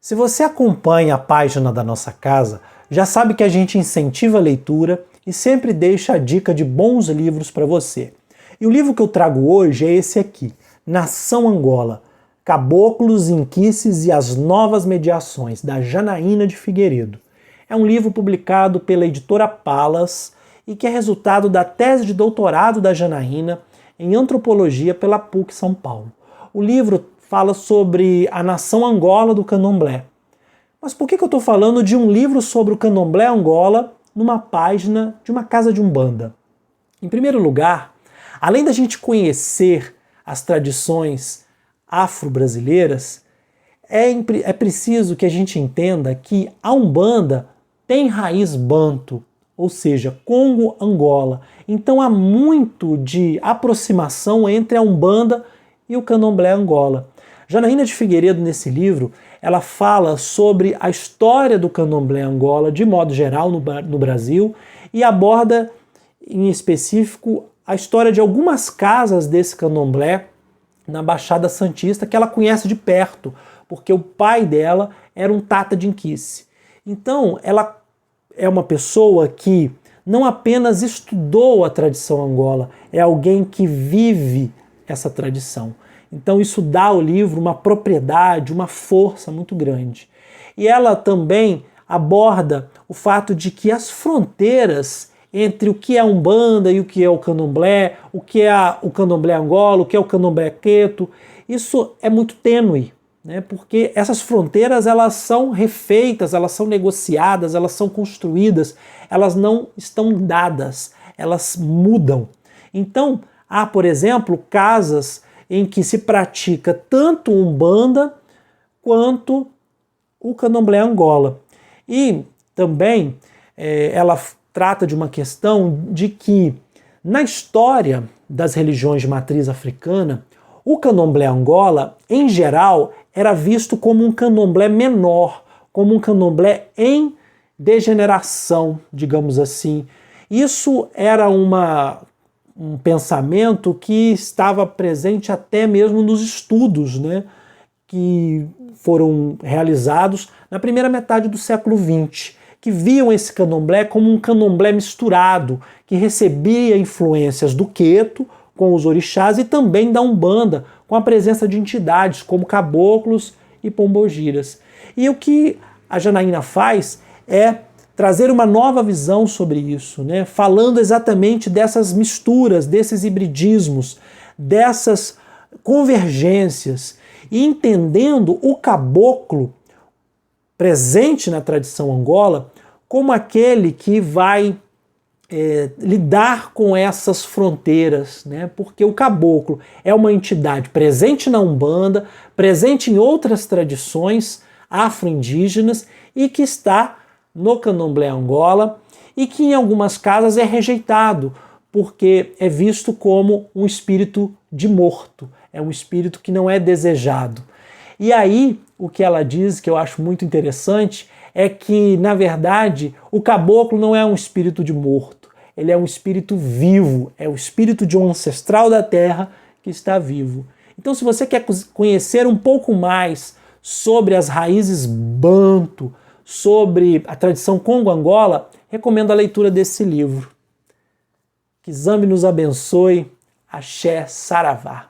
Se você acompanha a página da nossa casa, já sabe que a gente incentiva a leitura e sempre deixa a dica de bons livros para você. E o livro que eu trago hoje é esse aqui, Nação Angola, Caboclos, Inquices e as Novas Mediações, da Janaína de Figueiredo. É um livro publicado pela editora Palas e que é resultado da tese de doutorado da Janaína em antropologia pela PUC São Paulo. O livro fala sobre a nação Angola do Candomblé. Mas por que eu estou falando de um livro sobre o Candomblé Angola numa página de uma casa de umbanda? Em primeiro lugar, além da gente conhecer as tradições afro-brasileiras, é preciso que a gente entenda que a umbanda tem raiz banto, ou seja, Congo-Angola. Então há muito de aproximação entre a umbanda e o Candomblé Angola. Janaína de Figueiredo, nesse livro, ela fala sobre a história do Candomblé Angola, de modo geral, no Brasil, e aborda, em específico, a história de algumas casas desse Candomblé na Baixada Santista, que ela conhece de perto, porque o pai dela era um tata de Inquice. Então, ela é uma pessoa que não apenas estudou a tradição Angola, é alguém que vive essa tradição. Então isso dá ao livro uma propriedade, uma força muito grande. E ela também aborda o fato de que as fronteiras entre o que é a Umbanda e o que é o Candomblé, o que é o Candomblé Angola, o que é o Candomblé Queto, isso é muito tênue, né? Porque essas fronteiras elas são refeitas, elas são negociadas, elas são construídas, elas não estão dadas, elas mudam. Então, há, por exemplo, casas em que se pratica tanto Umbanda quanto o Candomblé Angola. E também ela trata de uma questão de que, na história das religiões de matriz africana, o Candomblé Angola, em geral, era visto como um candomblé menor, como um candomblé em degeneração, digamos assim. Isso era um pensamento que estava presente até mesmo nos estudos, né, que foram realizados na primeira metade do século XX, que viam esse candomblé como um candomblé misturado, que recebia influências do Queto, com os orixás, e também da Umbanda, com a presença de entidades como caboclos e pombogiras. E o que a Janaína faz é trazer uma nova visão sobre isso, né? Falando exatamente dessas misturas, desses hibridismos, dessas convergências, e entendendo o caboclo presente na tradição Angola como aquele que vai lidar com essas fronteiras, né? Porque o caboclo é uma entidade presente na Umbanda, presente em outras tradições afro-indígenas e que está no Candomblé Angola e que em algumas casas é rejeitado, porque é visto como um espírito de morto, é um espírito que não é desejado. E aí, o que ela diz, que eu acho muito interessante, é que, na verdade, o caboclo não é um espírito de morto, ele é um espírito vivo, é o espírito de um ancestral da terra que está vivo. Então, se você quer conhecer um pouco mais sobre as raízes banto, sobre a tradição Congo-Angola, recomendo a leitura desse livro. Que Zambi nos abençoe. Axé, Saravá.